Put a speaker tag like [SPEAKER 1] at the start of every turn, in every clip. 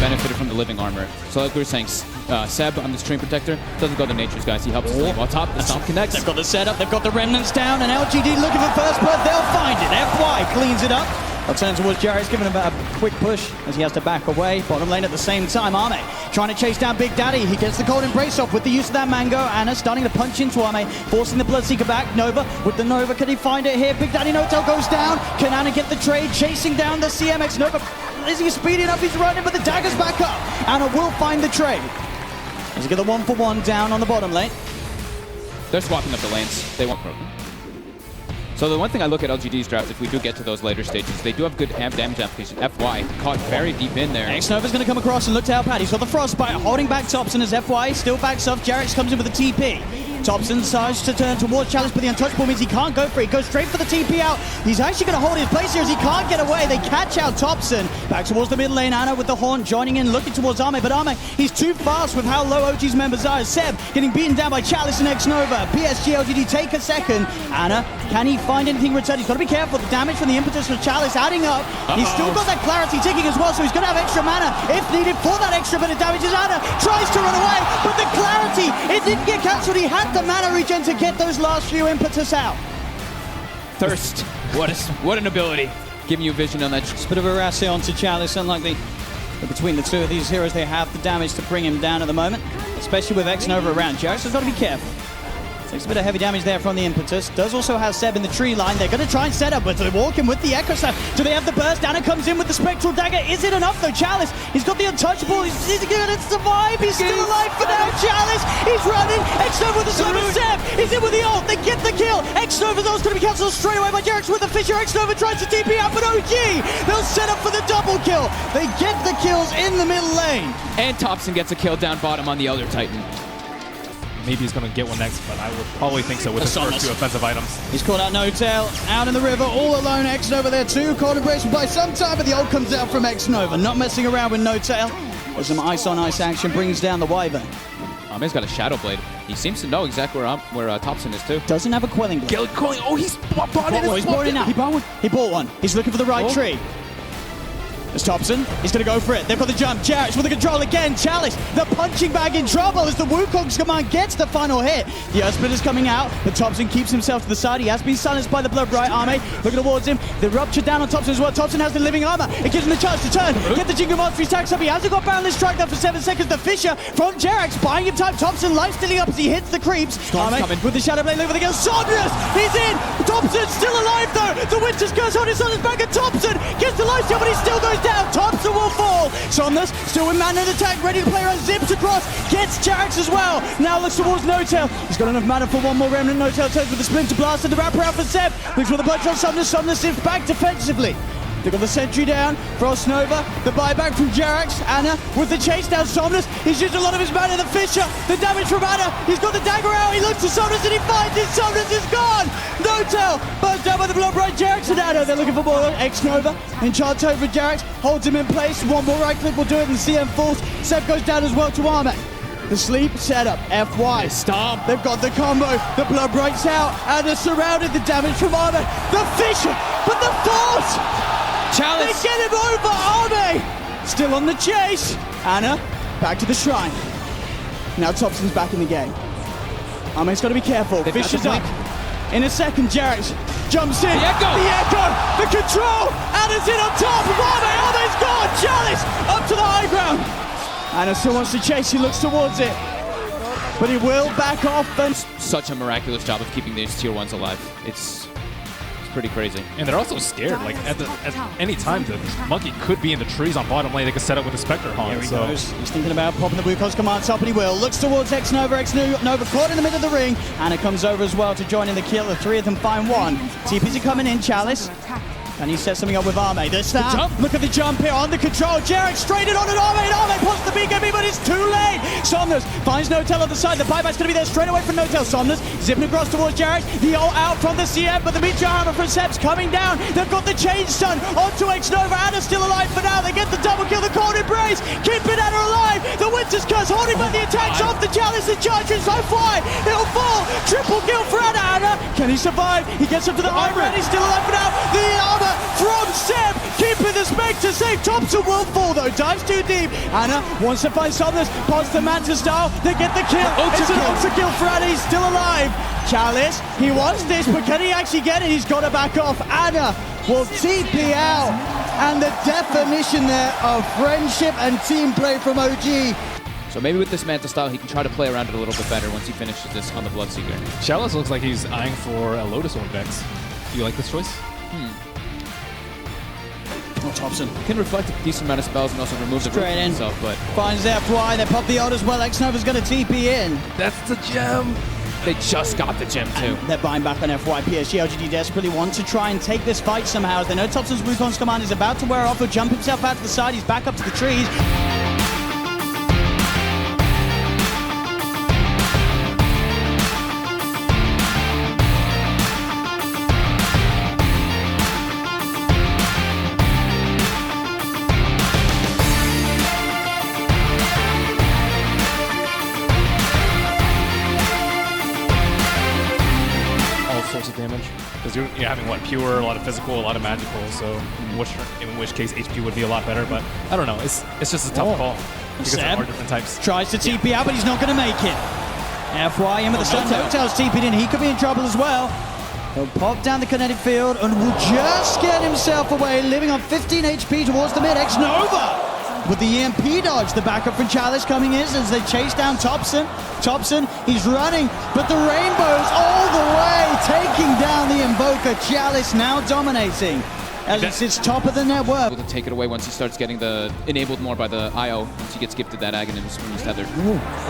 [SPEAKER 1] benefited from the living armor. So like we were saying, Seb on this Train Protector doesn't go to Nature's guys. He helps his lane. While top, the Stomp connects.
[SPEAKER 2] They've got the setup, they've got the remnants down, and LGD looking for first blood. They'll find it. FY cleans it up. I'll turn towards Jarrett's, giving him a quick push as he has to back away. Bottom lane at the same time. Ame trying to chase down Big Daddy. He gets the cold embrace off with the use of that mango. Anna starting to punch into Ame, forcing the Bloodseeker back. Nova with the Nova. Can he find it here? Big Daddy Notel goes down. Can Anna get the trade? Chasing down the CMX. Nova, is he speeding up? He's running, but the dagger's back up. Anna will find the trade. As he get the 1-for-1 down on the bottom lane.
[SPEAKER 1] They're swapping up the lanes. They want broken. So the one thing I look at LGD's draft, if we do get to those later stages, they do have good damage application. FY caught very deep in there.
[SPEAKER 2] X-Nova's going to come across and look to help out. He's got the Frostbite, holding back Thompson as FY still backs off. Jarrett's comes in with a TP. Thompson decides to turn towards Chalice, but the untouchable means he can't go for it. He goes straight for the TP out. He's actually going to hold his place here as he can't get away. They catch out Thompson. Back towards the mid lane. Anna with the horn joining in, looking towards Ame, but Ame, he's too fast with how low OG's members are. Seb getting beaten down by Chalice and X-Nova. PSG LGD take a second. Anna, can he find anything return? He's got to be careful. The damage from the impetus for Chalice adding up. He's still got that clarity ticking as well, so he's going to have extra mana if needed for that extra bit of damage. As Anna tries to run away, but the clarity, it didn't get cancelled. He had the mana regen to get those last few impetus out.
[SPEAKER 1] Thirst. What an ability. Giving you vision on that.
[SPEAKER 2] It's a bit of a Rassi onto Chalice, unlikely. But between the two of these heroes, they have the damage to bring him down at the moment, especially with X-Nova around. Jarrett's has got to be careful. Takes a bit of heavy damage there from the impetus. Does also have Seb in the tree line. They're going to try and set up, but they're walking with the Echo Staff. Do they have the burst? Anna comes in with the Spectral Dagger. Is it enough though? Chalice, he's got the untouchable. He's going to survive. He's still alive for now. Chalice, he's running. X-Nova with the summon. Seb, he's in with the ult. They get the kill. X-Nova's ult's going to be cancelled straight away by Jarrett's with the Fisher. X-Nova tries to TP out, but OG, they'll set up for the double kill. They get the kills in the middle lane.
[SPEAKER 1] And Thompson gets a kill down bottom on the Elder Titan.
[SPEAKER 3] Maybe he's going to get one next, but I would probably think so with his first two offensive items.
[SPEAKER 2] He's caught out Notel, out in the river, all alone. X-Nova there too, cold embrace by some time, but the ult comes out from X-Nova. Not messing around with Notel. There's some ice on ice action, brings down the Wyvern.
[SPEAKER 1] Ame's got a Shadow Blade. He seems to know exactly where Thompson is too.
[SPEAKER 2] Doesn't have a Quelling Blade.
[SPEAKER 1] Quelling, oh, he's bought it.
[SPEAKER 2] He's bought it now. He bought one. He's looking for the right tree. There's Thompson, he's going to go for it. They've got the jump. Jarrett's with the control again. Chalice, the punching bag in trouble as the Wukong's command gets the final hit. The Earthsplit is coming out, but Thompson keeps himself to the side. He has been silenced by the Blood Bright Ame. Looking towards him. The rupture down on Thompson as well. Thompson has the living armor. It gives him the chance to turn. Get the Jingle Monster. He stacks up. He hasn't got Boundless Strike though for 7 seconds. The Fisher from Jarrett's buying him time. Thompson life stealing up as he hits the creeps. Ame with the Shadow Blade looking for the kill. Somnus, he's in. Thompson's still alive though. The Winter's Curse on his back, and Thompson gets the life steal, but he still goes down. Thompson will fall. Somnus still with mana in attack, ready to play around, zips across, gets Jarrett's as well. Now looks towards Notel. He's got enough mana for one more remnant. Notel turns with the Splinter Blast and the wraparound for Seb. Looks for the punch on Somnus. Somnus zips back defensively. They've got the sentry down, Frost Nova, the buyback from Jarrett's. Anna with the chase down Somnus. He's used a lot of his mana. The Fisher, the damage from Anna. He's got the dagger out. He looks to Somnus and he finds it. Somnus is gone. Notel burst down by the Blood Bright. Jarrett's and Anna. They're looking for more. X-Nova enchants over Jarrett's, holds him in place. One more right click will do it, and CM falls. Seb goes down as well to Ame. The sleep setup, FY.
[SPEAKER 1] Stop.
[SPEAKER 2] They've got the combo. The Blood Bright's out. Anna surrounded. The damage from Ame. The Fisher, but the force.
[SPEAKER 1] Chalice.
[SPEAKER 2] They get him over. Ame still on the chase. Anna back to the shrine. Now Thompson's back in the game. Ame's got to be careful. Fisher's up. In a second, Jarrett jumps in.
[SPEAKER 1] The
[SPEAKER 2] echo. The control. Anna's in on top of Ame. Ame's gone. Chalice up to the high ground. Anna still wants to chase. He looks towards it, but he will back off. And
[SPEAKER 1] such a miraculous job of keeping these tier 1s alive. It's pretty crazy.
[SPEAKER 3] And they're also scared. Like at any time, the monkey could be in the trees on bottom lane. They could set up with a Spectre Haunt.
[SPEAKER 2] Here he goes. He's thinking about popping the Wukong's command top, and he will. Looks towards X-Nova. X-Nova caught in the middle of the ring. Anna comes over as well to join in the kill. The three of them find one. TPs are coming in. Chalice. And he sets something up with Ame. The snap. Look at the jump here on the control. Jarrett straight in on an Ame. And Ame puts the BKB, but it's too late. Somnus finds Notel on the side. The buyback's going to be there straight away from Notel. Somnus zipping across towards Jarrett. The ult out from the CM, but the meteor hammer from Seb's coming down. They've got the chain stun onto X-Nova. Anna's still alive for now. They get the double kill. The cold embrace. Keeping Anna alive. The Winter's Curse holding back the attacks off the Chalice. The Chargers so fly. He'll fall. Triple kill for Anna. Can he survive? He gets up to the armor and he's still alive for now. The armor from Seb, keeping the space. Strike to save. Thompson will fall though. Dives too deep. Anna wants to find Somnus. Pods the Manta style. They get the kill. It's an ultra kill for Anna. He's still alive. Chalice, he wants this, but can he actually get it? He's got to back off. Anna will TP out. And the definition there of friendship and team play from OG.
[SPEAKER 1] So maybe with this Manta style, he can try to play around it a little bit better once he finishes this on the Bloodseeker.
[SPEAKER 3] Chalice looks like he's eyeing for a Lotus Orb Vex. Do you like this choice?
[SPEAKER 2] Oh, Thompson.
[SPEAKER 1] Can reflect a decent amount of spells and also remove the
[SPEAKER 2] Straight in.
[SPEAKER 1] himself, but
[SPEAKER 2] Finds FY, they pop the ult as well. X-Nova's going to TP in.
[SPEAKER 3] That's the gem.
[SPEAKER 1] they just got the gem too.
[SPEAKER 2] They're buying back on FY. PSG LGD desperately want to try and take this fight somehow. They know Thompson's Wukong's command is about to wear off. He'll jump himself out to the side. He's back up to the trees.
[SPEAKER 3] Of damage because you're having what, pure, a lot of physical, a lot of magical, so in which case HP would be a lot better, but I don't know, it's just a tough call because there are different types.
[SPEAKER 2] Tries to TP out, but he's not going to make it. FY in with the stun. Hotel's TP'd in, he could be in trouble as well. He'll pop down the kinetic field and will just get himself away, living on 15 HP towards the mid. X-Nova with the EMP dodge. The backup from Chalice coming in as they chase down Thompson. Thompson, he's running, but the rainbows all the way, taking down the Invoker. Chalice now dominating. As it sits top of the network.
[SPEAKER 1] Able to take it away once he starts getting the enabled more by the IO. Once he gets gifted that Aghanim when he's tethered.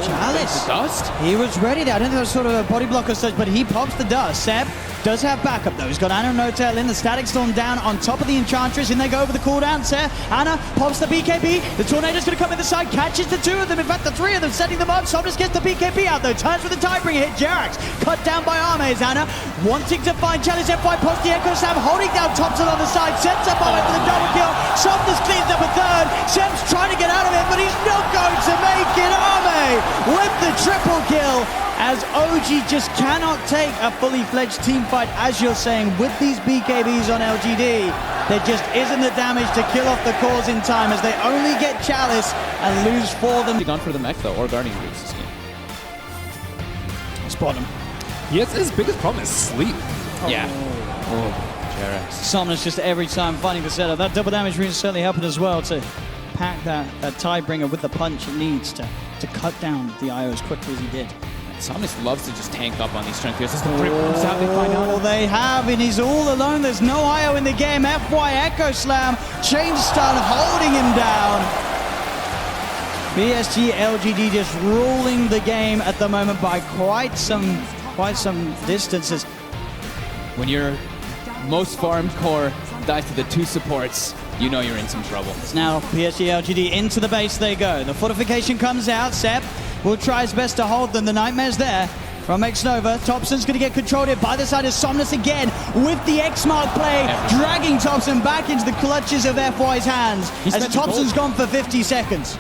[SPEAKER 2] Chalice.
[SPEAKER 1] Dust?
[SPEAKER 2] He was ready there. I don't think that was sort of a body blocker such, but he pops the dust. Seb does have backup though. He's got Anna and No-Tail in. The Static Storm down on top of the Enchantress. And they go over the cooldown. Seb, Anna pops the BKB. The Tornado's going to come in the side. Catches the two of them. In fact, the three of them setting them up. Somnus gets the BKB out though. Turns with the Tidebringer hit. Jerax cut down by Armes. Anna wanting to find Chalice. FY pops the Echo Slam, holding down Thompson on the side. Sets up Armes for the double kill. Somnus cleans up a third. Seb's trying to get out of it, but he's not going to make it. Armes with the triple kill. As OG just cannot take a fully fledged team fight, as you're saying, with these BKBs on LGD. There just isn't the damage to kill off the cause in time as they only get Chalice and lose for them.
[SPEAKER 1] Gone for the mech though, or Guardian Greaves this game.
[SPEAKER 2] Spot him.
[SPEAKER 3] Yes, his biggest problem is sleep.
[SPEAKER 1] Yeah. Oh, Jerax.
[SPEAKER 2] Somnus just every time finding the setup. That double damage really certainly helping as well to pack that Tidebringer with the punch it needs to cut down the IO as quickly as he did.
[SPEAKER 1] Somnus loves to just tank up on these strength fields. As the Brit comes out, they find out.
[SPEAKER 2] Oh, they have, and he's all alone. There's no IO in the game. FY Echo Slam, change stun, holding him down. PSG LGD just ruling the game at the moment by quite some distances.
[SPEAKER 1] When your most farmed core dies to the two supports, you know you're in some trouble.
[SPEAKER 2] It's now PSG LGD into the base they go. The fortification comes out. Sep will try his best to hold them. The Nightmare's there from X-Nova. Thompson's going to get controlled here. By the side is Somnus again with the X-Mark play, dragging Thompson back into the clutches of FY's hands as Thompson's gone for 50 seconds.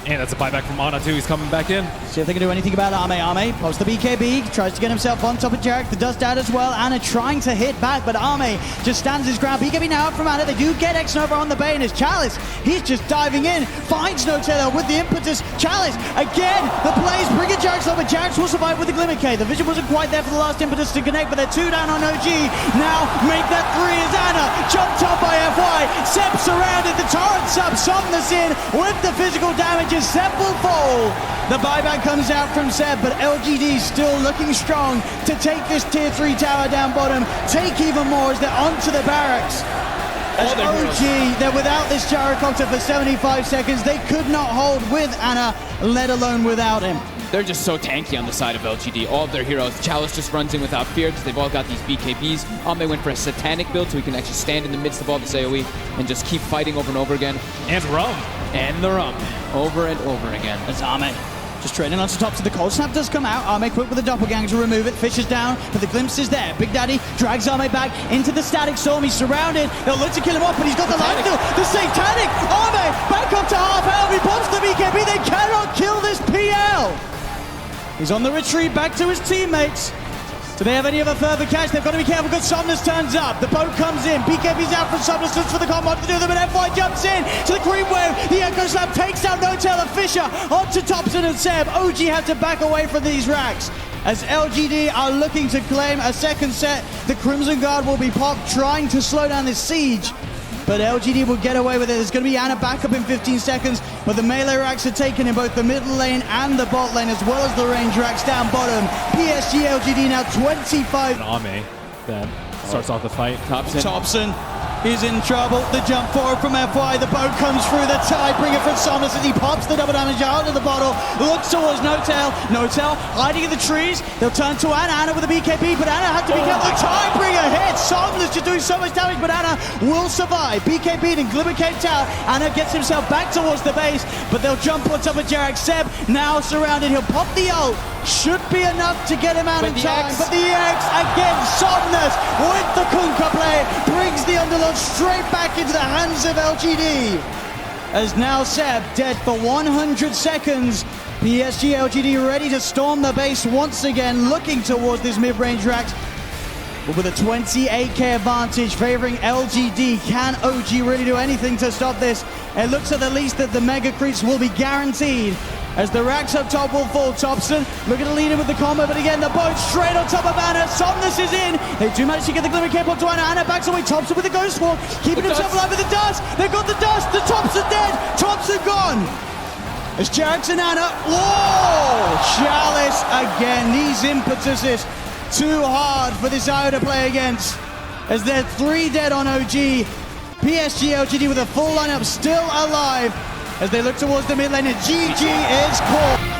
[SPEAKER 3] And that's a buyback from Ana too. He's coming back in.
[SPEAKER 2] See if they can do anything about Arme. Arme posts the BKB, tries to get himself on top of Jarek. The dust out as well. Anna trying to hit back, but Arme just stands his ground. BKB now out from Anna. They do get X-Nova on the Bane as Chalice. He's just diving in, finds No-Tail with the impetus. Chalice again. The plays bringing Jarek's over. Jarek's will survive with the Glimmer K. The vision wasn't quite there for the last impetus to connect, but they're two down on OG. Now make that three as Anna jumped up by FY. Seb surrounded. The torrent's up. Somnus in with the physical damage. Seb will fall. The buyback comes out from Seb, but LGD still looking strong to take this tier 3 tower down bottom, take even more as they're onto the barracks. As OG, they're without this gyrocopter for 75 seconds. They could not hold with Anna, let alone without him.
[SPEAKER 1] They're just so tanky on the side of LGD. All of their heroes. Chalice just runs in without fear because they've all got these BKBs. Ame went for a satanic build so he can actually stand in the midst of all this AoE and just keep fighting over and over again.
[SPEAKER 3] And Rum.
[SPEAKER 1] And the Rum. Over and over again.
[SPEAKER 2] As Ame just trading onto top to the cold snap does come out. Ame quick with the doppelganger to remove it. Fishes down, but the glimpse is there. Big Daddy drags Ame back into the static storm. He's surrounded. They'll look to kill him off, but he's got the light still. The satanic. Ame back up to half health. He pops the BKB. They cannot kill this PL. He's on the retreat back to his teammates. Do they have any other further catch? They've got to be careful because Somnus turns up. The boat comes in. BKB's out from Somnus, looks for the combo to do them, and FY jumps in to the green wave. The Echo Slam takes down No-Tail and Fisher onto Thompson and Seb. OG have to back away from these racks as LGD are looking to claim a second set. The Crimson Guard will be popped, trying to slow down this siege. But LGD will get away with it. There's going to be Ana back up in 15 seconds, but the melee racks are taken in both the middle lane and the bot lane, as well as the range racks down bottom. PSG LGD now 25.
[SPEAKER 3] Ame that starts off the fight.
[SPEAKER 2] Thompson is in trouble. The jump forward from FY. The boat comes through. The Tidebringer from Somnus as he pops the double damage out of the bottle. Looks towards No-Tail. No-Tail hiding in the trees. They'll turn to Ana. Ana with a BKB, but Ana had to be careful. The Tidebringer hits. Somnus just doing so much damage, but Ana will survive. BKB and Glimmer Cape Tower. Ana gets himself back towards the base, but they'll jump on top of Jarek. Seb now surrounded. He'll pop the ult. Should be enough to get him out in time, but the X again, Somnus with the Kunkka play brings the Underlord straight back into the hands of LGD. As now Seb dead for 100 seconds. PSG LGD ready to storm the base once again, looking towards this mid-range racks. But with a 28k advantage favoring LGD, can OG really do anything to stop this? It looks at the least that the mega creeps will be guaranteed, as the racks up top will fall. Thompson looking to lead in with the combo, but again the boat straight on top of Ana. Somnus is in. They do manage to get the Glimmer Cape onto Ana. Ana backs away. Thompson with the Ghost Wall, keeping himself alive with the dust. They've got the dust. The Thompson dead. Thompson gone. As Jax and Ana. Whoa! Chalice again. These impetuses too hard for this IO to play against, as they're 3 dead on OG. PSG LGD with a full lineup still alive as they look towards the mid lane, and GG is called.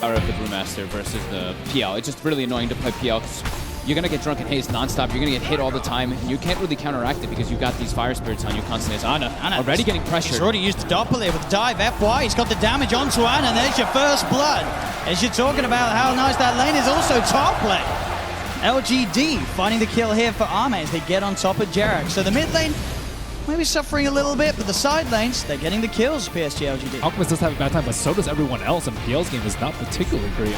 [SPEAKER 1] Of the Brewmaster versus the PL. It's just really annoying to play PL because you're going to get drunk and haze nonstop. You're going to get hit all the time, and you can't really counteract it because you've got these fire spirits on you constantly. As Ana already getting pressured.
[SPEAKER 2] He's already used the doppler with the dive. FY, he's got the damage onto Ana, and there's your first blood. As you're talking about how nice that lane is, also top lane. LGD finding the kill here for Ame as they get on top of Jarek. So the mid lane maybe suffering a little bit, but the side lanes, they're getting the kills, PSG LGD.
[SPEAKER 3] Alchemist does have a bad time, but so does everyone else, and PL's game is not particularly great.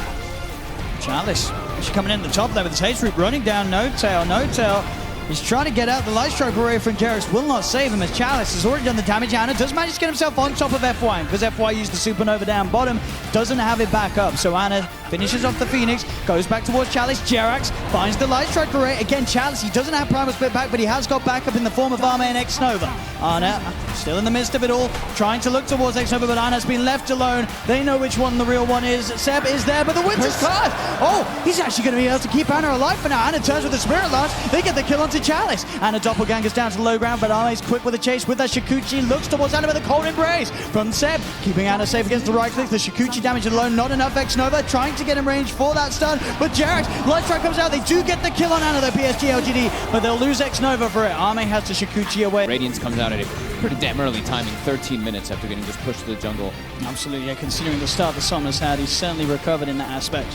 [SPEAKER 2] Chalice, she's coming in the top there with his haste root running down No-Tail. No-Tail, he's trying to get out. The light strike array from Jarek will not save him as Chalice has already done the damage. Ana does manage to get himself on top of FY, because FY used the supernova down bottom, doesn't have it back up. So Ana finishes off the Phoenix, goes back towards Chalice. Jerax finds the light strike array. Again, Chalice, he doesn't have primal split back, but he has got backup in the form of Ame and X-Nova. Ana still in the midst of it all, trying to look towards X-Nova, but Ana's been left alone. They know which one the real one is. Seb is there, but the Winter's Clash. Oh, he's actually going to be able to keep Ana alive for now. Ana turns with the Spirit Lance. They get the kill onto Chalice. Ana doppelgangers down to the low ground, but Ame's quick with the chase with that Shikuchi. Looks towards Ana with a cold embrace from Seb, keeping Ana safe against the right click. The Shikuchi damage alone, not enough. X-Nova trying to get in range for that stun, but Jarek, light strike comes out. They do get the kill on Ana, the PSG LGD, but they'll lose X-Nova for it. Ame has the Shikuchi away.
[SPEAKER 1] Radiance comes out at a pretty damn early timing, 13 minutes after getting just pushed to the jungle.
[SPEAKER 2] Absolutely, yeah, considering the start the Somnus had, he's certainly recovered in that aspect.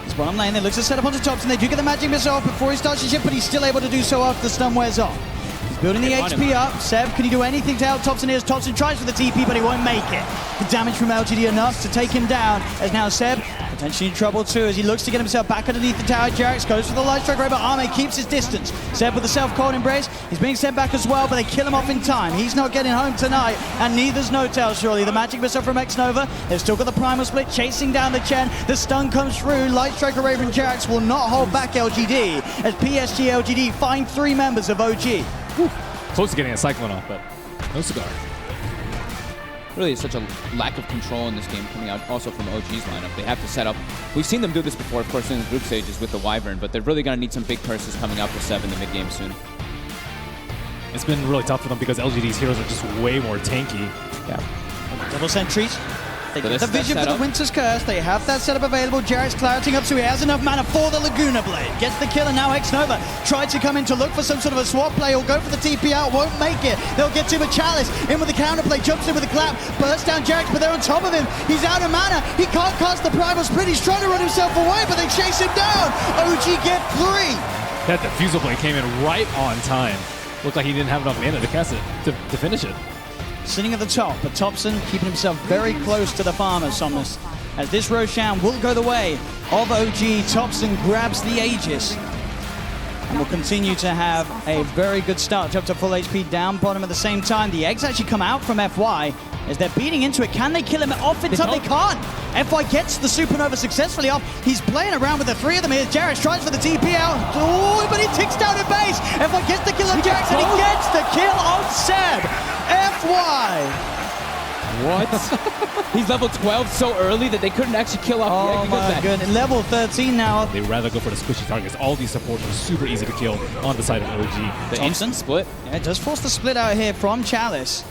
[SPEAKER 2] His bottom lane, they look to set up onto Thompson. They do get the magic missile off before he starts his ship, but he's still able to do so after the stun wears off. He's building the HP up. Seb, can he do anything to help Thompson here? Thompson tries for the TP, but he won't make it. The damage from LGD enough to take him down, as now Seb potentially in trouble too, as he looks to get himself back underneath the tower. Jarek goes for the light strike ray, but Ame keeps his distance. Seb with the self-cold embrace. He's being sent back as well, but they kill him off in time. He's not getting home tonight, and neither's No-Tail, surely. The magic missile from X-Nova. They've still got the primal split chasing down the Chen. The stun comes through. Light strike array from Jarek will not hold back LGD, as PSG LGD find 3 members of OG.
[SPEAKER 3] Whew. Close to getting a Cyclone off, but no cigar.
[SPEAKER 1] Really is such a lack of control in this game coming out also from OG's lineup. They have to set up. We've seen them do this before, of course, in the group stages with the Wyvern, but they're really going to need some big curses coming out for Seb in the mid game soon.
[SPEAKER 3] It's been really tough for them because LGD's heroes are just way more tanky.
[SPEAKER 2] Yeah. Double sentries. They
[SPEAKER 1] So
[SPEAKER 2] get
[SPEAKER 1] this
[SPEAKER 2] the
[SPEAKER 1] is that
[SPEAKER 2] vision for the
[SPEAKER 1] setup.
[SPEAKER 2] Winter's Curse. They have that setup available. Jarek's clarity up, so he has enough mana for the Laguna Blade. Gets the kill, and now X-Nova tried to come in to look for some sort of a swap play or go for the TP out. Won't make it. They'll get to him with Chalice. In with the counterplay. Jumps in with a clap. Bursts down Jarek, but they're on top of him. He's out of mana. He can't cast the Primal Split. He's trying to run himself away, but they chase him down. OG get 3.
[SPEAKER 3] That defusal blade came in right on time. Looked like he didn't have enough mana to cast it, to finish it.
[SPEAKER 2] Sitting at the top, but Thompson keeping himself very close to the farmer, Somnus. As this Roshan will go the way of OG, Thompson grabs the Aegis. And will continue to have a very good start. Up to full HP, down bottom at the same time. The eggs actually come out from FY as they're beating into it. Can they kill him off in time? They can't. FY gets the Supernova successfully off. He's playing around with the 3 of them here. Jarek tries for the TP out. Oh, but he ticks down at base. FY gets the kill on Jarek, and he gets the kill on Seb. FY.
[SPEAKER 1] What? He's level 12 so early that they couldn't actually kill off the egg.
[SPEAKER 2] Oh my goodness. Level 13 now.
[SPEAKER 3] They rather go for the squishy targets. All these supports are super easy to kill on the side of OG.
[SPEAKER 1] The instant split.
[SPEAKER 2] Yeah, it does force the split out here from Chalice.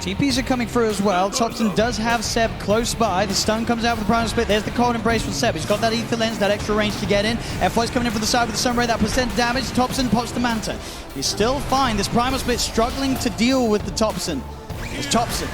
[SPEAKER 2] TPs are coming through as well. Thompson does have Seb close by. The stun comes out with the Primal Split. There's the Cold Embrace from Seb. He's got that Ether Lens, that extra range to get in. FY's coming in from the side with the Sunray, that percent damage. Thompson pops the Manta. He's still fine. This Primal Split struggling to deal with the Thompson. It's Thompson.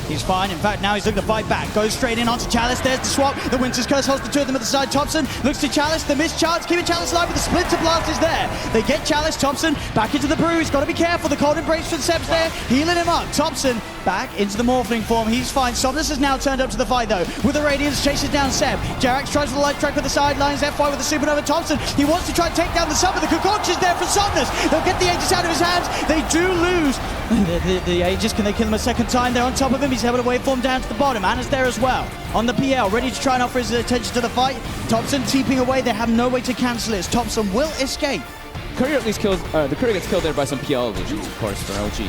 [SPEAKER 2] He's fine. In fact, now he's looking to fight back. Goes straight in onto Chalice. There's the swap. The Winter's Curse holds the 2 of them at the side. Thompson looks to Chalice. The missed chance. Keeping Chalice alive, but the Splinter Blast is there. They get Chalice. Thompson back into the brew. He's got to be careful. The Cold Embrace from Seb's there. Healing him up. Thompson back into the Morphling form. He's fine. Somnus has now turned up to the fight, though. With the Radiance, chases down Seb. Jarax tries for the light strike with the sidelines. FY with the Supernova. Thompson, he wants to try and take down the sub, but the Concoction's there for Somnus. They'll get the Aegis out of his hands. They do lose. The Aegis, can they kill him a second time? They're on top of him. He's able to waveform down to the bottom. Anna's there as well. On the PL, ready to try and offer his attention to the fight. Thompson TPing away. They have no way to cancel it. Thompson will escape.
[SPEAKER 1] Courier at least kills. The Courier gets killed there by some PL illusions, of course, for OG.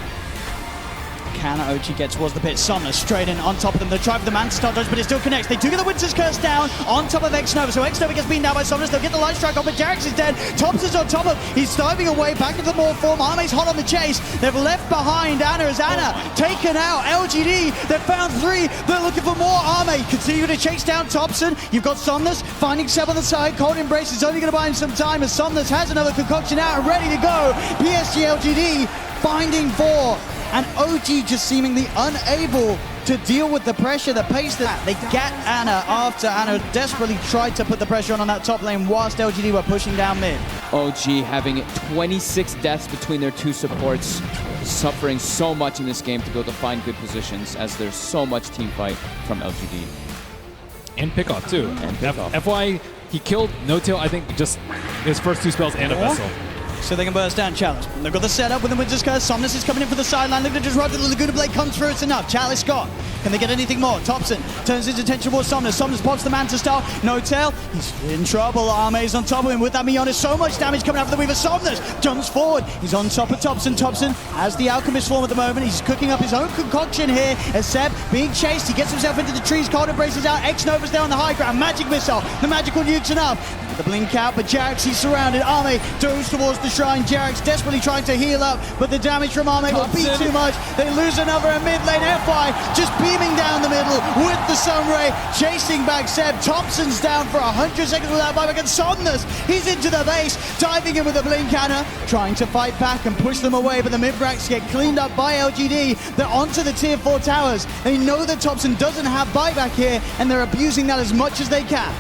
[SPEAKER 2] Can OG get towards the pit? Somnus straight in on top of them. They try for the man start dodge, but it still connects. They do get the Winter's Curse down on top of X-Nova. So X-Nova gets beaten down by Somnus. They'll get the light strike off, but Jarax is dead. Thompson's on top of him. He's diving away back into the more form. Arme's hot on the chase. They've left behind Anna as Anna taken out. LGD, they've found 3. They're looking for more. Arme continue to chase down Thompson. You've got Somnus finding Seb on the side. Cold Embrace is only going to buy him some time as Somnus has another concoction out and ready to go. PSG LGD finding 4. And OG just seemingly unable to deal with the pressure, the pace that they get Anna after Anna desperately tried to put the pressure on that top lane whilst LGD were pushing down mid.
[SPEAKER 1] OG having 26 deaths between their 2 supports, suffering so much in this game to be able to find good positions as there's so much team fight from LGD.
[SPEAKER 3] And pickoff too.
[SPEAKER 1] And pickoff.
[SPEAKER 3] FY, he killed No Tail, I think, just his first 2 spells and a Vessel.
[SPEAKER 2] So they can burst down Chalice. They've got the setup with the Winter's Curse. Somnus is coming in for the sideline. Looking to disrupt it. The Laguna Blade comes through. It's enough. Chalice gone. Can they get anything more? Thompson turns his attention towards Somnus. Somnus pops the Manta Star. No Tail. He's in trouble. Arme's on top of him with that Mionis. So much damage coming out of the Weaver. Somnus jumps forward. He's on top of Thompson. Thompson has the Alchemist form at the moment. He's cooking up his own concoction here as Seb being chased. He gets himself into the trees. Cold Embraces out. X-Nova's there on the high ground. Magic Missile. The magical nuke's enough. The blink out, but Jarax, he's surrounded. Arme goes towards the shrine. Jarax desperately trying to heal up, but the damage from Arme will be too much. They lose another in mid lane. FY just beaming down the middle with the Sunray, chasing back Seb. Thompson's down for 100 seconds without buyback, and Somnus, he's into the base, diving in with a blink cannon, trying to fight back and push them away, but the mid-racks get cleaned up by LGD. They're onto the tier 4 towers. They know that Thompson doesn't have buyback here, and they're abusing that as much as they can.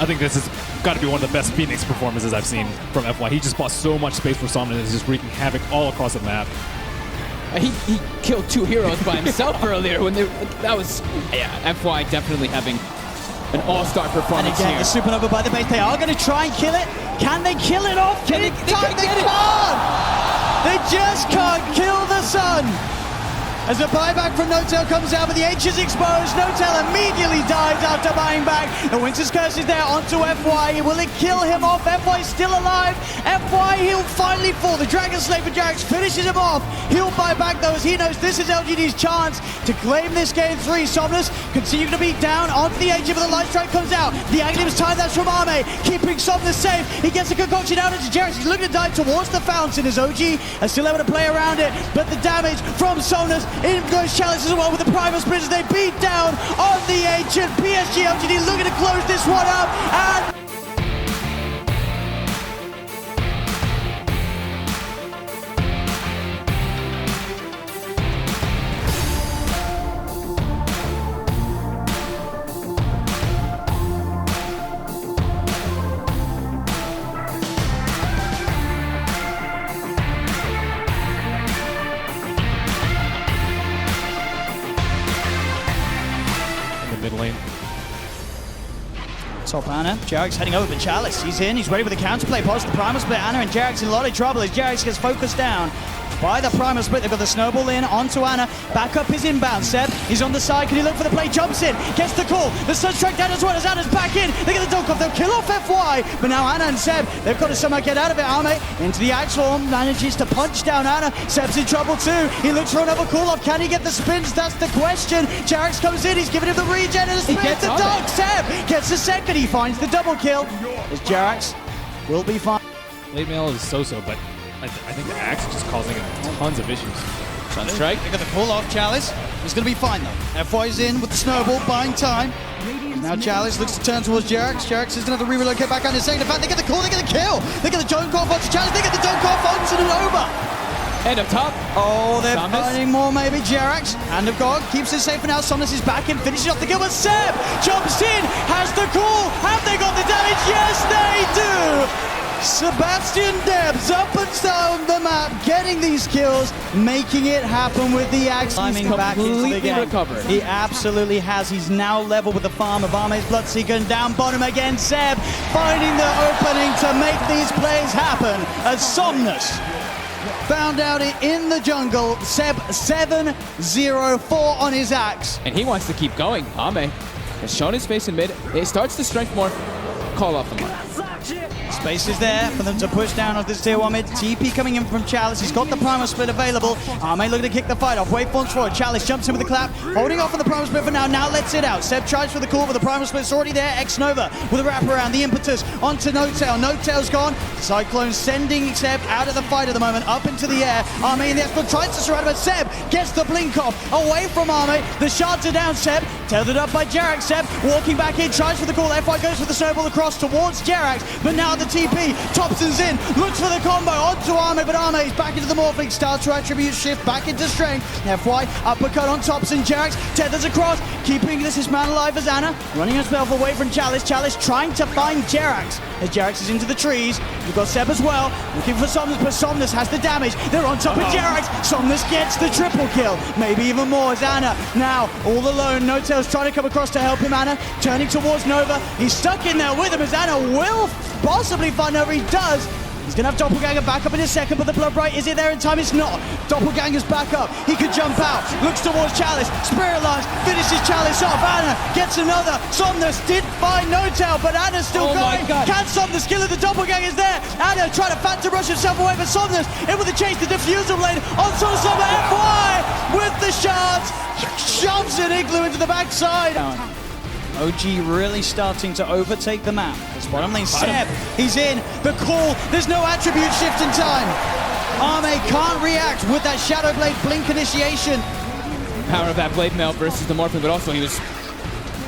[SPEAKER 3] I think this has got to be one of the best Phoenix performances I've seen from FY. He just bought so much space for Somnus and is just wreaking havoc all across the map.
[SPEAKER 1] He killed 2 heroes by himself earlier when that was FY definitely having an all-star performance
[SPEAKER 2] and again,
[SPEAKER 1] here.
[SPEAKER 2] the Supernova by the base. They are going to try and kill it. Can they kill it off?
[SPEAKER 1] They can't.
[SPEAKER 2] They just can't kill the sun. As a buyback from No Tail comes out, but the H is exposed. No Tail immediately dies after buying back. The Winter's Curse is there onto FY. Will it kill him off? FY still alive. FY, he'll finally fall. The Dragon Slave for Jarax finishes him off. He'll buy back those. He knows this is LGD's chance to claim this game 3. Somnus continuing to beat down onto the H, but the Light Strike comes out. The Aghanim's time, that's from Arme, keeping Somnus safe. He gets a concoction out into Jarax. He's looking to dive towards the fountain as OG is still able to play around it, but the damage from Somnus In goes Chalice as well with the Primal Split as they beat down on the Ancient. PSG LGD looking to close this one up, and
[SPEAKER 3] Mid lane.
[SPEAKER 2] top Ana. Jarex heading over to Chalice. He's in. He's ready with the counterplay. Pulse the Primal Split. Ana and Jarex in a lot of trouble as Jarex gets focused down by the Primal Split. They've got the snowball in onto Ana. Back up his inbound. Seb, he's on the side. Can he look for the play? Jumps in. Gets the call. The Sunstrike down as well as Ana's back in. They get the dunk off. They'll kill off FY. But now Ana and Seb, they've got to somehow get out of it. Ame into the Axe form. Manages to punch down Ana. Seb's in trouble too. He looks for another call off. Can he get the spins? That's the question. Jarex comes in. He's giving him the regen and the spin. The dunk. Seb gets the second. He finds the double kill. As Jarex will be fine.
[SPEAKER 3] Late mail is so-so, but I think the Axe is just causing him tons of issues.
[SPEAKER 2] Sunstrike. They got the call off Chalice. He's going to be fine though. FY's in with the snowball, buying time. Now Chalice looks to turn towards Jarex. Jarex is going to have to re-relocate back on his second. In fact, they get the call, they get the kill. They get the dunk off onto Chalice. They get the dunk off onto Nova.
[SPEAKER 1] And up top.
[SPEAKER 2] Oh, they're
[SPEAKER 1] Somnus.
[SPEAKER 2] finding more maybe. Jarex, Hand of God, keeps it safe for now. Somnus is back in, finishing off the kill, but Seb jumps in, has the call. Have they got the damage? Yes, they do. Sebastian Debs up and down the map, getting these kills, making it happen with the Axe. Climbing back into the game.
[SPEAKER 1] Recovered.
[SPEAKER 2] He absolutely has. He's now level with the farm of Ame's Bloodseeker, and down bottom again, Seb finding the opening to make these plays happen as Somnus found out it in the jungle. Seb 7-0-4 on his Axe.
[SPEAKER 1] And he wants to keep going. Ame has shown his face in mid. It starts to strength more. Call off the mark.
[SPEAKER 2] Space is there for them to push down on this tier 1 mid. TP coming in from Chalice. He's got the Primal Split available. Ame looking to kick the fight off. Waveforms forward. Chalice jumps in with the clap. Holding off on the Primal Split for now. Now lets it out. Seb tries for the call, but the Primal Split's already there. X-Nova with a wraparound. The impetus onto No-Tail. No-Tail's gone. Cyclone sending Seb out of the fight at the moment. Up into the air. Ame in the X-Nova tries to surround him, but Seb gets the blink off. Away from Ame. The shards are down. Seb tethered up by Jarex. Seb walking back in. Tries for the call. FY goes for the snowball across towards Jarex. But now the TP. Thompson's in, looks for the combo onto Ame, but Ame is back into the Morphling. Star to attribute shift back into strength. FY uppercut on Thompson. Jarex tethers across, keeping this man alive as Ana running herself away from Chalice. Chalice trying to find Jarex as Jarex is into the trees. We've got Seb as well, looking for Somnus, but Somnus has the damage. They're on top of Jarex. Somnus gets the triple kill, maybe even more as Ana now all alone. No-Tail's trying to come across to help him. Ana turning towards Nova. He's stuck in there with him as Ana will possibly find Nova. He does. He's going to have Doppelganger back up in a second, but the Blood Bright, is it there in time? It's not. Doppelganger's back up. He could jump out. Looks towards Chalice. Spirit Lance finishes Chalice off. Ana gets another. Somnus did find No-Tail, but Ana's still going. Can Somnus kill it? The Doppelganger's there. Ana trying to phantom rush himself away, but Somnus in with the chase. The diffuser blade onto Somnus. FY with the shards. Shoves an Igloo into the backside. OG really starting to overtake the map. It's bottom lane. Seb, he's in. The call. There's no attribute shift in time. Ame can't react with that Shadow Blade blink initiation.
[SPEAKER 1] Power of that blade mail versus the Morphling, but also he was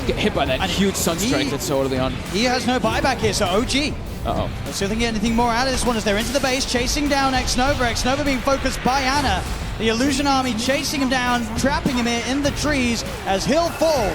[SPEAKER 1] get hit by that huge Sunstrike that's so early on.
[SPEAKER 2] He has no buyback here, so OG.
[SPEAKER 1] Uh-oh.
[SPEAKER 2] Let's see if they can get anything more out of this one as they're into the base, chasing down X-Nova. X-Nova being focused by Ana. The Illusion Army chasing him down, trapping him here in the trees as he'll fall.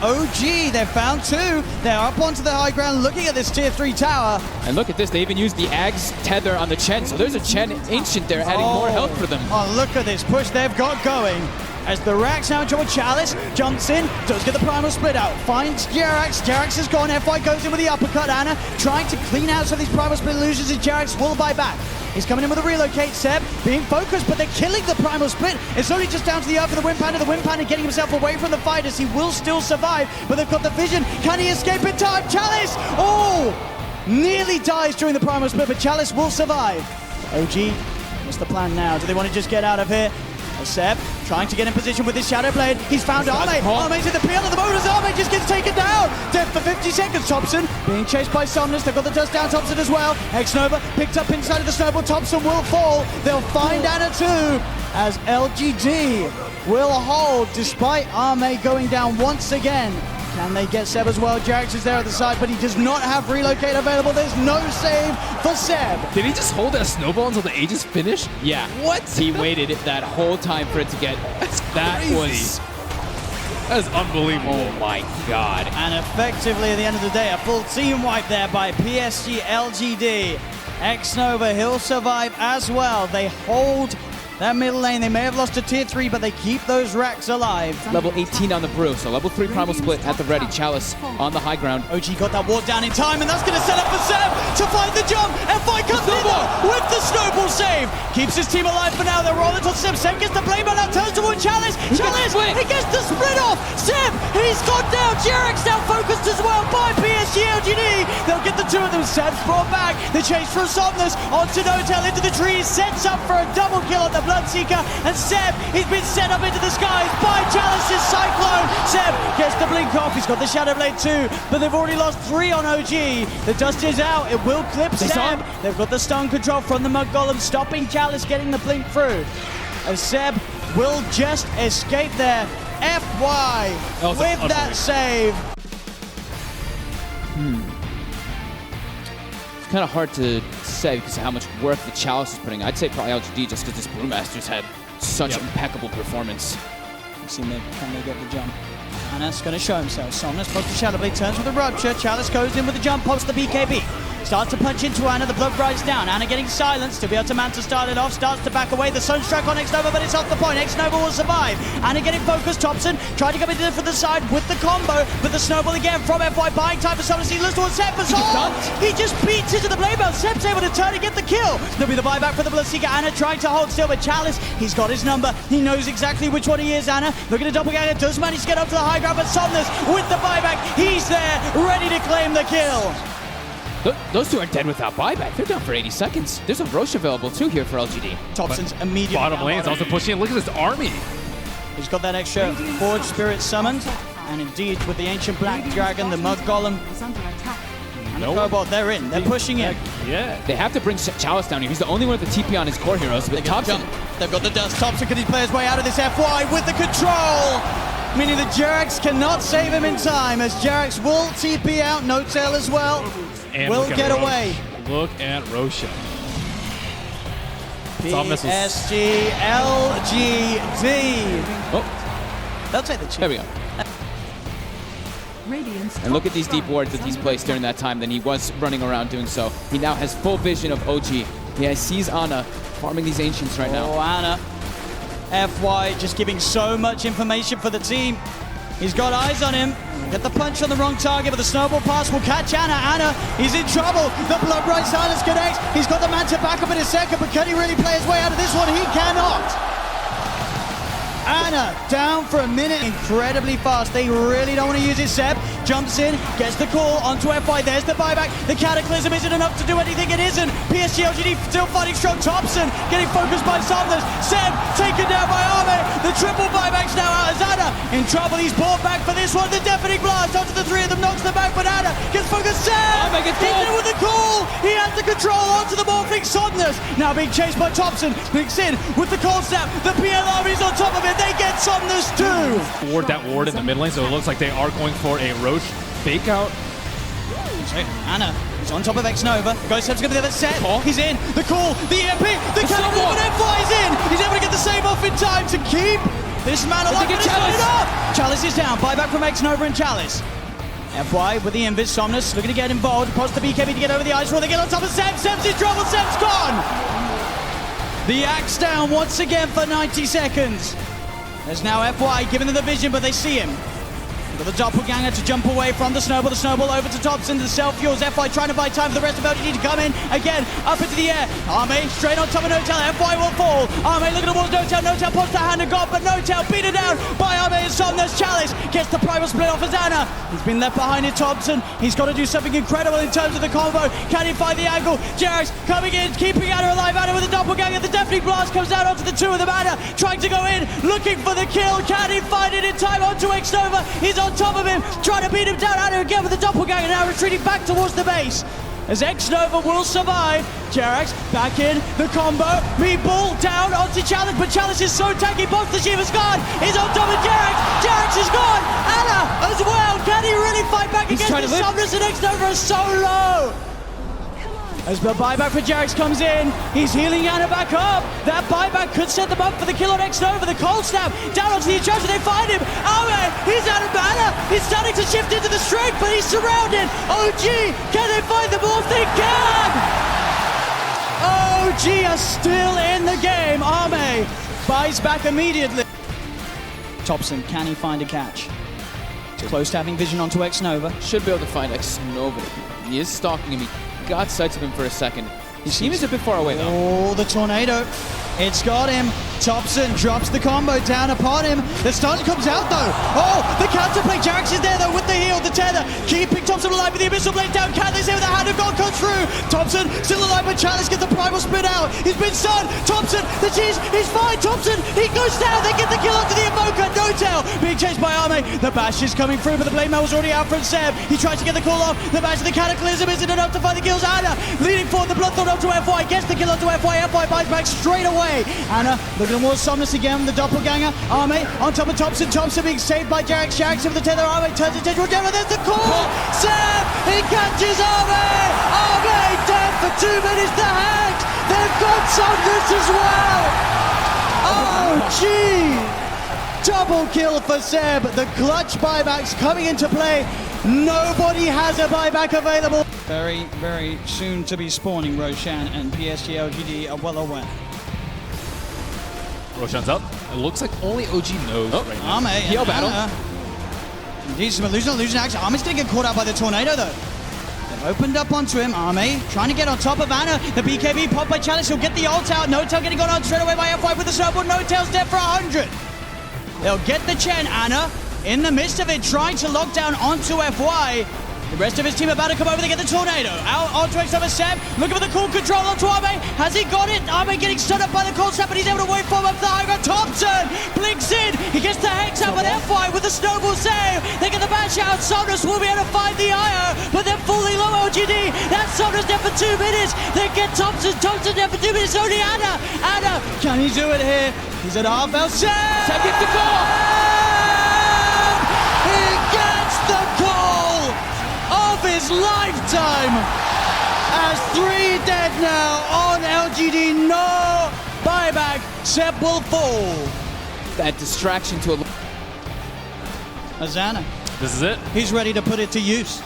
[SPEAKER 2] OG, they've found two. They're up onto the high ground looking at this tier 3 tower.
[SPEAKER 1] And look at this, they even used the Ag's tether on the Chen, so there's a Chen Ancient there adding more health for them.
[SPEAKER 2] Oh, look at this push they've got going. As the Rax now in trouble, Chalice jumps in, does get the Primal Split out, finds Jarex. Jarex is gone, FY goes in with the uppercut. Ana trying to clean out some of these Primal Split illusions, and Jarex will buy back. He's coming in with a relocate. Seb being focused, but they're killing the Primal Split. It's only just down to the earth for the Wind Panda. The Wind Panda getting himself away from the fighters. He will still survive, but they've got the vision. Can he escape in time? Chalice! Oh! Nearly dies during the Primal Split, but Chalice will survive. OG, what's the plan now? Do they want to just get out of here? Seb trying to get in position with his Shadow Blade. He's found Arme. Arme's in the peel at the moment as Arme just gets taken down. Dead for 50 seconds. Thompson being chased by Somnus. They've got the dust down Thompson as well. X-Nova picked up inside of the snowball. Thompson will fall. They'll find Anna too as LGD will hold despite Arme going down once again. Can they get Seb as well? Jarex is there at the side, but he does not have relocate available. There's no save for Seb.
[SPEAKER 3] Did he just hold that snowball until the Aegis finished?
[SPEAKER 1] Yeah.
[SPEAKER 3] What?
[SPEAKER 1] He waited that whole time for it to get. That was.
[SPEAKER 3] That is unbelievable.
[SPEAKER 1] Oh my God.
[SPEAKER 2] And effectively, at the end of the day, a full team wipe there by PSG LGD. X-Nova, he'll survive as well. They hold that middle lane. They may have lost to tier 3, but they keep those racks alive.
[SPEAKER 1] Level 18 on the brew, so level 3 primal split at the ready. Chalice on the high ground.
[SPEAKER 2] OG got that ward down in time, and that's going to set up for Seb to find the jump. F5 comes in with the snowball save. Keeps his team alive for now. They're rolling to Seb. Seb gets the blade run out, turns toward Chalice. Chalice, he gets the split off. Seb, he's gone down. Jarex now focused as well by PSG LGD. They'll get the two of them. Seb's brought back. The chase from Somnus onto Notel into the trees. Sets up for a double kill on the Bloodseeker, and Seb, he's been set up into the skies by Chalice's Cyclone. Seb gets the blink off. He's got the Shadow Blade too, but they've already lost 3 on OG. The dust is out. It will clip Seb. They've got the stun control from the Mud Golem, stopping Chalice getting the blink through. As Seb will just escape there. FY with that save.
[SPEAKER 1] It's kind of hard to say because of how much work the Chalice is putting. I'd say probably LGD just because this Brewmaster's had such impeccable performance.
[SPEAKER 2] Can they get the jump? Anna's going to show himself. Somnus pops the Shadow Blade, turns with the Rupture. Chalice goes in with the jump, pops the BKB. Starts to punch into Anna, the blood rides down. Anna getting silenced to be able to Manta start it off. Starts to back away. The Sunstrike on X-Nova, but it's off the point. X-Nova will survive. Anna getting focused. Thompson tried to come into from the side with the combo, but the snowball again from FY, buying time for Somnus. He looks towards Seb, but he just beats into the blade belt. Seb's able to turn and get the kill. There'll be the buyback for the Bloodseeker. Anna trying to hold still, but Chalice, he's got his number. He knows exactly which one he is, Anna. Look at the doppelganger. Does manage to get up to the high ground, but Somnus with the buyback. He's there, ready to claim the kill.
[SPEAKER 1] Those two are dead without buyback. They're down for 80 seconds. There's a Roche available too here for LGD.
[SPEAKER 2] Thompson's immediately
[SPEAKER 3] bottom lane is also pushing in. Look at this army.
[SPEAKER 2] He's got that extra Forge Spirit summoned. And indeed, with the Ancient Black Dragon, the Mud Golem, and the Cobalt, they're in. They're pushing in.
[SPEAKER 3] Yeah.
[SPEAKER 1] They have to bring Chalice down here. He's the only one with the TP on his core heroes. But Thompson,
[SPEAKER 2] they've got the dust. Thompson, can he play his way out of this FY with the control? Meaning that Jarex cannot save him in time, as Jarex will TP out. Notail as well.
[SPEAKER 3] And
[SPEAKER 2] will get away.
[SPEAKER 3] Look at Roshan.
[SPEAKER 2] PSG LGD.
[SPEAKER 1] Oh,
[SPEAKER 2] they'll take the chip.
[SPEAKER 1] There we go. And look at these deep wards that he's placed during that time. Then he was running around doing so. He now has full vision of OG. He sees Anna farming these Ancients right now.
[SPEAKER 2] Oh, Anna. FY just giving so much information for the team. He's got eyes on him. Get the punch on the wrong target, but the snowball pass will catch Anna. Anna, he's in trouble. The blood right silence connects. He's got the Manta back up in a second, but can he really play his way out of this one? He cannot. Anna down for a minute, incredibly fast. They really don't want to use it. Seb jumps in, gets the call onto FY. There's the buyback. The Cataclysm isn't enough to do anything. It isn't. PSG LGD still fighting strong. Thompson getting focused by Somnus. Seb taken down by Arme. The triple buyback's now out as Anna in trouble. He's brought back for this one. The Deafening Blast onto the 3 of them, knocks them back, but Anna gets focused. Seb he's in with the call. He has the control onto the morphing Somnus. Now being chased by Thompson. Links in with the cold snap. The PL army's on top of it. They get Somnus too.
[SPEAKER 3] Ward that ward in the mid lane, so it looks like they are going for a Roche fake out.
[SPEAKER 2] Anna is on top of X-Nova. GosuGamers going to the set. He's in. The call, the EMP, the Cataclysm, and FY is in. He's able to get the save off in time to keep this man alive. Chalice is down. Buyback from X-Nova and Chalice. FY with the Invis. Somnus looking to get involved. Across the BKB to get over the ice roll. They get on top of Seb. Seb's in trouble. Seb's gone. The axe down once again for 90 seconds. There's now FY giving them the vision, but they see him. Got the doppelganger to jump away from the snowball. The snowball over to Thompson. The self-fuels. FY trying to buy time for the rest of LGD to come in. Again, up into the air. Arme straight on top of Notail. FY will fall. Arme looking towards Notail. Notail pops the hand of God, but Notail beaten down by Arme and Somnus. Chalice gets the primal split off as Anna. He's been left behind in Thompson. He's got to do something incredible in terms of the combo. Can he find the angle? Jarex coming in, keeping keeping Ana alive. Ana with a doppelganger. The Deafening Blast comes out onto the two of them. Ana trying to go in, looking for the kill. Can he find it in time? Onto Xnova. He's on top of him, trying to beat him down. Ana again with the doppelganger, now retreating back towards the base. As Xnova will survive. Jerax back in the combo. Meatball down onto Chalice, but Chalice is so tanky. Both the Shiva's gone. He's on top of Jerax. Jerax is gone. Ana as well. Can he really fight back against the Summoners? And Xnova is so low. As the buyback for Jerax comes in, he's healing Ana back up. That buyback could set them up for the kill on Xnova. The cold snap down onto the Enchanter. They find him. Ame, he's out of mana. He's starting to shift into the strength, but he's surrounded. OG, can they find the ball? They can! OG are still in the game. Ame buys back immediately. Thompson, can he find a catch? Close to having vision onto Xnova.
[SPEAKER 1] Should be able to find Xnova. He is stalking him. He got sights of him for a second. His team is a bit far away though.
[SPEAKER 2] Oh, the tornado. It's got him. Thompson drops the combo down upon him. The stun comes out though. Oh, the counterplay. Jerax is there though with the heal, the tether. Keeping Thompson alive with the Abyssal Blade down. Can they say with the hand of God comes through? Thompson still alive, but Chalice gets the primal spin out. He's been stunned. Thompson, the cheese, he's fine. Thompson, he goes down. They get the kill onto the Evoker. No tail. Being chased by Ame. The bash is coming through, but the blade mail was already out from Seb. He tries to get the call off. The bash of the Cataclysm isn't enough to find the kills. Ana leading forward. The Bloodthorn onto FY. Gets the kill onto FY. FY buys back straight away. Ana looking at more Somnus again. The doppelganger. Ame on top of Thompson. Thompson being saved by Jerax. Jerax with the tether. Ame turns into Roger. There's the call. Seb, he catches Ame. Ame dead for 2 minutes. The hacks. They've got Somnus as well. Oh, gee. Double kill for Seb. The clutch buybacks coming into play. Nobody has a buyback available. Very, very soon to be spawning. Roshan and PSG LGD are well aware.
[SPEAKER 3] Roshan's up. It looks like only OG knows right now.
[SPEAKER 2] Ame,
[SPEAKER 3] Heal battle.
[SPEAKER 2] Indeed, some illusion action. Ame's going to get caught out by the tornado though. They've opened up onto him. Ame trying to get on top of Ana. The BKB popped by Chalice. He'll get the ult out. No Tail getting gone on straight away by F5 with the snowball. No Tail's dead for 100. They'll get the Chen. Ana in the midst of it, trying to lock down onto FY. The rest of his team about to come over. They get the tornado out onto Xnova. Seb looking for the cool control onto Ame. Has he got it? Ame getting stood up by the cold snap, but he's able to wait for him up the high ground. Thompson blinks in. He gets the hex out, but FY with the snowball save. They get the bash out. Somnus will be able to find the IO, but they're fully low. OGD. That's Somnus dead for 2 minutes. They get Thompson. Thompson dead for 2 minutes. Only Ana. Ana, can he do it here? He's at half health. Seb gets the call. He gets the call of his lifetime. As 3 dead now on LGD. No buyback. Seb will fall.
[SPEAKER 1] That distraction to a...
[SPEAKER 2] Azana.
[SPEAKER 3] This is it.
[SPEAKER 2] He's ready to put it to use.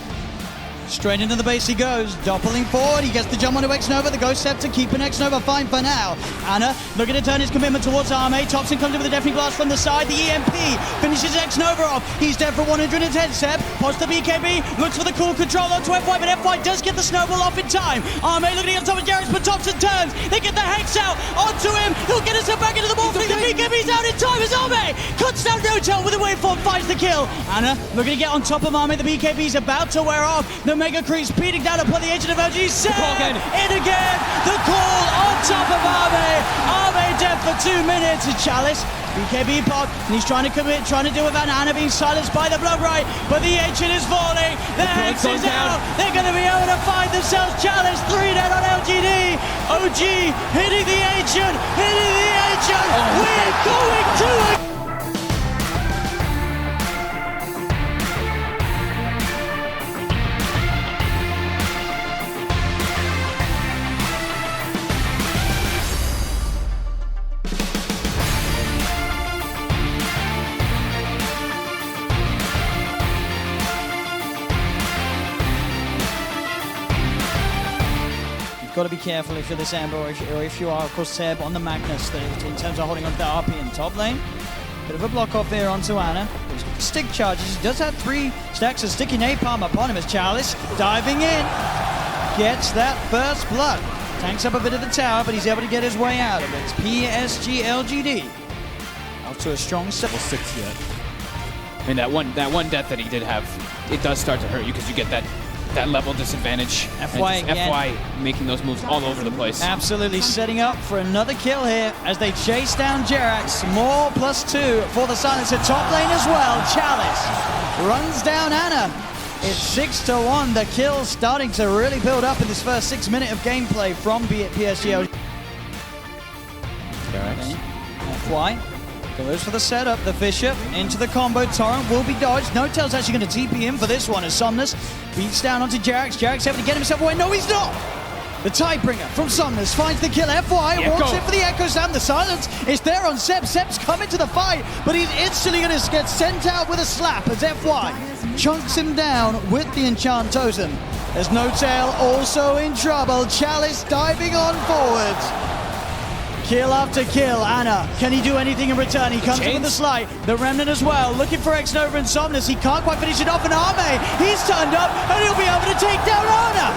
[SPEAKER 2] Straight into the base he goes, doppling forward. He gets the jump onto Xnova. The Ghost Scepter keeping Xnova fine for now. Ana looking to turn his commitment towards Ame. Thompson comes in with the Deafening Blast from the side. The EMP finishes Xnova off. He's dead for 110. Seb posts the BKB, looks for the cool control onto FY, but FY does get the snowball off in time. Ame looking on top of Jerax, but Thompson turns. They get the hex out onto him. He'll get himself back into the ball. The BKB's out in time as Ame cuts down No Tail with a waveform, finds the kill. Ana looking to get on top of Ame. The BKB's about to wear off. The Mega Creep speeding down upon the edge of LG. Seb in again. The call on top of Ame. Ame dead for 2 minutes. Chalice, BKB pop, and he's trying to commit, trying to deal with Ana being silenced by the blood right, but the ancient is falling. The hex is out. They're going to be able to find themselves. Chalice 3 dead on LGD. OG hitting the ancient, hitting the ancient. We're going to it. Got to be careful if you're the Seb, or if you are, of course, Seb on the Magnus, in terms of holding on to the RP in top lane. Bit of a block off there onto Ana. He's got the stick charges. He does have 3 stacks of sticky napalm upon him as Chalice diving in. Gets that first blood. Tanks up a bit of the tower, but he's able to get his way out of it. It's PSG LGD. Off to a strong
[SPEAKER 3] 6 yet.
[SPEAKER 1] I mean, that one death that he did have, it does start to hurt you because you get that that level disadvantage.
[SPEAKER 2] FY
[SPEAKER 1] And just
[SPEAKER 2] again.
[SPEAKER 1] FY making those moves all over the place.
[SPEAKER 2] Absolutely setting up for another kill here as they chase down Jerax. More +2 for the Silencer top lane as well. Chalice runs down Ana. It's 6-1. The kill starting to really build up in this first 6 minutes of gameplay from PSG.
[SPEAKER 1] Jerax.
[SPEAKER 2] FY goes for the setup. The Fisher into the combo. Torrent will be dodged. No-Tail's actually going to TP in for this one as Somnus beats down onto Jerax. Jerax able to get himself away. No, he's not! The Tidebringer from Somnus finds the kill. FY walks in for the Echo Slam. The silence is there on Seb. Seb's coming to the fight, but he's instantly going to get sent out with a slap as FY chunks him down with the Enchant Totem. There's No-Tail also in trouble. Chalice diving on forwards. Kill after kill. Ana, can he do anything in return? He comes in with the slide. The Remnant as well, looking for X-Nova and Somnus. He can't quite finish it off, and Arme, he's turned up, and he'll be able to take down Ana.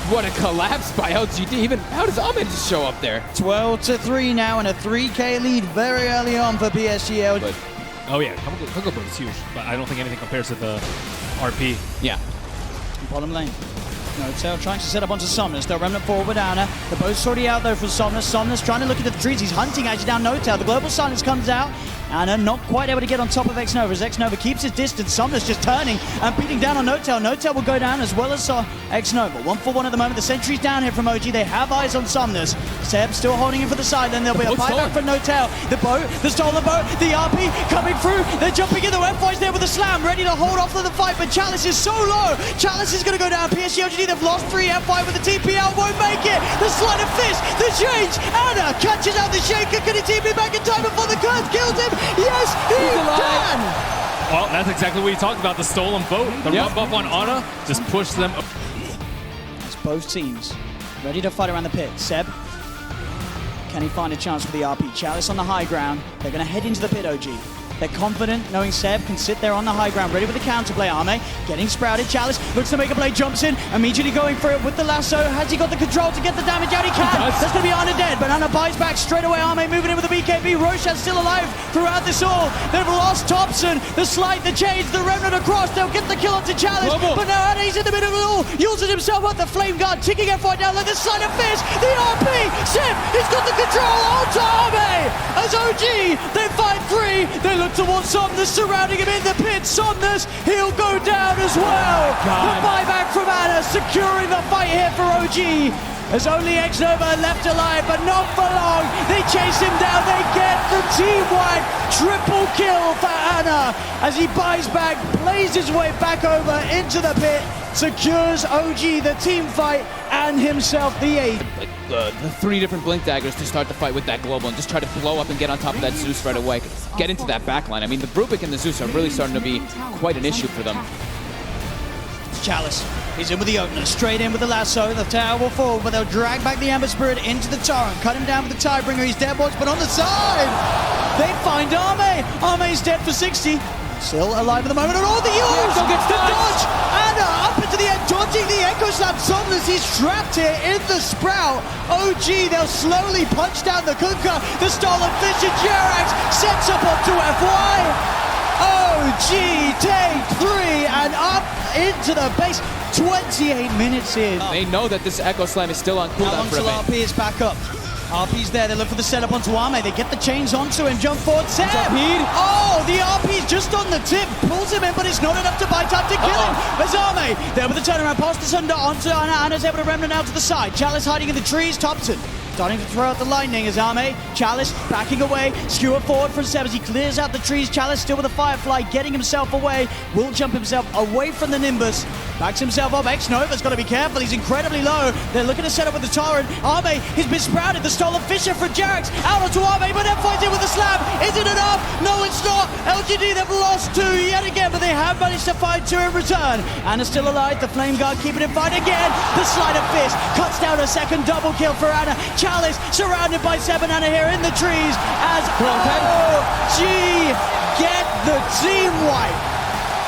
[SPEAKER 1] What a collapse by LGD. Even how does Ahmed just show up there?
[SPEAKER 2] 12-3 now, and a 3K lead very early on for PSG.
[SPEAKER 3] But, oh yeah, Coco Boat is huge, but I don't think anything compares to the RP.
[SPEAKER 1] Yeah.
[SPEAKER 2] Bottom lane. No-Tail trying to set up onto Somnus. They'll Remnant forward with Ana. The boat's already out though from Somnus. Somnus trying to look into the trees. He's hunting actually down No-Tail. The Global Silence comes out. Ana not quite able to get on top of X-Nova as X-Nova keeps his distance. Somnus just turning and beating down on No-Tail. No-Tail will go down as well as X-Nova. 1-for-1 at the moment. The sentry's down here from OG. They have eyes on Somnus. Seb still holding him for the side. Then there'll be a buyback for No-Tail. The boat, the stolen boat, the RP coming through. They're jumping in. The FY's there with a slam, ready to hold off for the fight. But Chalice is so low. Chalice is going to go down. PSG LGD, they've lost 3. FY with the TP out, won't make it. The sleight of fist, the change. Ana catches out the shaker. Can he TP back in time before the curse kills him? Yes, he can!
[SPEAKER 3] Well, that's exactly what you talked about, the stolen boat. The rub buff on Ana just pushed them.
[SPEAKER 2] It's both teams ready to fight around the pit. Seb, can he find a chance for the RP? Chalice on the high ground. They're going to head into the pit, OG. They're confident, knowing Seb can sit there on the high ground, ready with the counterplay. Arme getting sprouted. Chalice looks to make a play, jumps in, immediately going for it with the lasso. Has he got the control to get the damage out? He can. That's going to be Ana dead, but Ana buys back straight away. Arme moving in with the BKB. Roshan's still alive throughout this all. They've lost Thompson. The slide, the change, the Remnant across. They'll get the kill onto Chalice, but now Ana, he's in the middle of it all. Uses himself up the flame guard, ticking FY down like the sleight of fist. The RP, Seb, he's got the control onto Arme. As OG, they fight 3. They look towards Somnus, surrounding him in the pit. Somnus, he'll go down as well. The buyback from Ana, securing the fight here for OG. There's only X-Nova left alive, but not for long. They chase him down. They get the team-wide triple kill for Ana as he buys back, plays his way back over into the pit, secures OG the team fight and himself the 8.
[SPEAKER 1] Like the 3 different Blink Daggers to start the fight with that Global and just try to blow up and get on top of that Zeus right away. Get into that backline. I mean, the Brubik and the Zeus are really starting to be quite an issue for them.
[SPEAKER 2] Chalice, he's in with the opener, straight in with the lasso. The tower will fall, but they'll drag back the Ember Spirit into the Torrent. Cut him down with the Tidebringer. He's dead watch, but on the side, they find Arme. Arme's dead for 60. Still alive at the moment, and all the use! The dodge! Ana up into the end, dodging the Echo Slam. Somnus, he's trapped here in the Sprout. OG, they'll slowly punch down the Kunkka. The stolen fish and Jerax sets up onto FY. OG take 3 and up into the base. 28 minutes in.
[SPEAKER 1] They know that this Echo Slam is still on cooldown for a bit.
[SPEAKER 2] RP is back up. RP's there, they look for the setup onto Arme. They get the chains onto him, jump forward, Seb! Oh, the RP's just on the tip, pulls him in, but it's not enough to buy time to kill him. There's Arme, there with the turnaround, pass this under onto Ana. Ana's able to Remnant out to the side. Chalice hiding in the trees, Thompson starting to throw out the lightning as Arme. Chalice backing away, skewer forward from Seb as he clears out the trees. Chalice still with a Firefly, getting himself away. Will jump himself away from the Nimbus. Backs himself up. X-Nova's got to be careful. He's incredibly low. They're looking to set up with the Torrent. Arme, he's been sprouted. The stolen Fisher for Jerax. Out onto Arme, but FY's in with the slam. Is it enough? No, it's not. LGD, they've lost 2 yet again, but they have managed to find 2 in return. Anna's still alive. The Flame Guard keeping it fight again. The Sleight of Fist cuts down a second double kill for Ana. Chalice surrounded by Seb and Ana here in the trees as OG get the team wipe.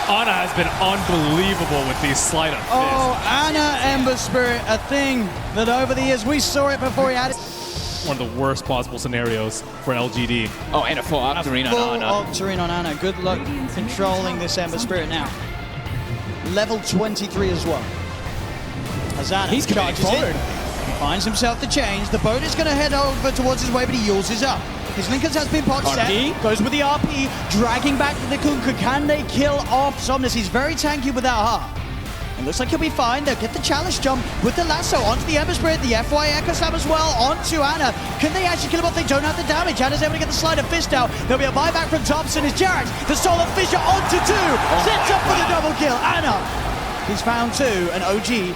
[SPEAKER 3] Ana has been unbelievable with these sleight of fists.
[SPEAKER 2] Oh, Ana Ember Spirit, a thing that over the years we saw it before he had it.
[SPEAKER 3] One of the worst possible scenarios for LGD.
[SPEAKER 1] Oh, and a full Octarine on Ana.
[SPEAKER 2] Octarine on Ana. Good luck controlling this Ember Spirit now. level 23 as well. Azana
[SPEAKER 1] He's committing
[SPEAKER 2] charges
[SPEAKER 1] forward.
[SPEAKER 2] in. He finds himself the change. The boat is going to head over towards his way, but he uses up. His Linkers has been pot set. Goes with the RP, dragging back the Kunkka. Can they kill off Somnus? He's very tanky with that heart. It looks like he'll be fine. They'll get the challenge jump with the lasso onto the Ember Spirit, the FY Echo Slam as well, onto Ana. Can they actually kill him off? They don't have the damage. Ana's able to get the Sleight of Fist out. There'll be a buyback from Thompson as Jarrett, the Solar Fissure onto 2. Sets up for the double kill. Ana, he's found 2, and OG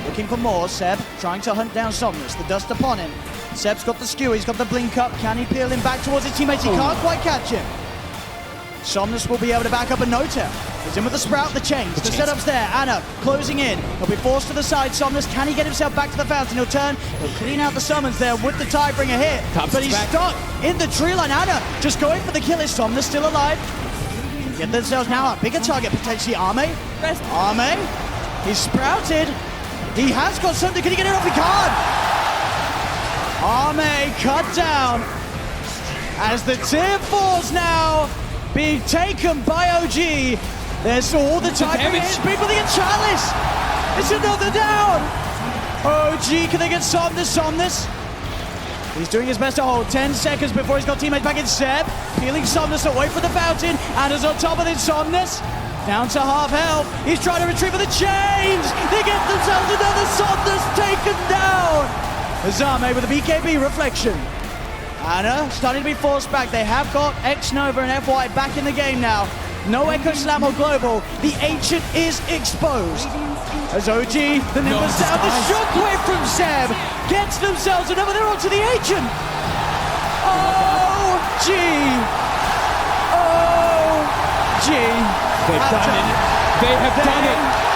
[SPEAKER 2] looking for more. Seb trying to hunt down Somnus. The dust upon him. Seb's got the skewer. He's got the blink up. Can he peel him back towards his teammates? He can't quite catch him. Somnus will be able to back up a no-tail. He's in with the Sprout, the chains. The setup's there. Ana closing in. He'll be forced to the side. Somnus, can he get himself back to the fountain? He'll turn. He'll clean out the summons there with the Tidebringer hit. But he's stuck in the tree line. Ana just going for the kill. Is Somnus still alive? Get themselves now a bigger target, potentially Arme. Arme, he's sprouted. He has got something. Can he get it off? He can't. Arme cut down as the tier 4's now being taken by OG. There's all the time. People, they get Chalice. It's another down. OG, can they get Somnus? He's doing his best to hold 10 seconds before he's got teammates back in. Seb peeling Somnus away from the fountain. And is on top of it. Somnus down to half health. He's trying to retrieve for the chains. They get themselves another Somnus taken down. Azame with a BKB reflection. Ana starting to be forced back. They have got X-Nova and FY back in the game now. No Echo Slam or Global. The Ancient is exposed. As OG, the Nimbus down, the shockwave from Seb gets themselves another. They're onto the Ancient. OG. OG.
[SPEAKER 1] They've done it. They have done it.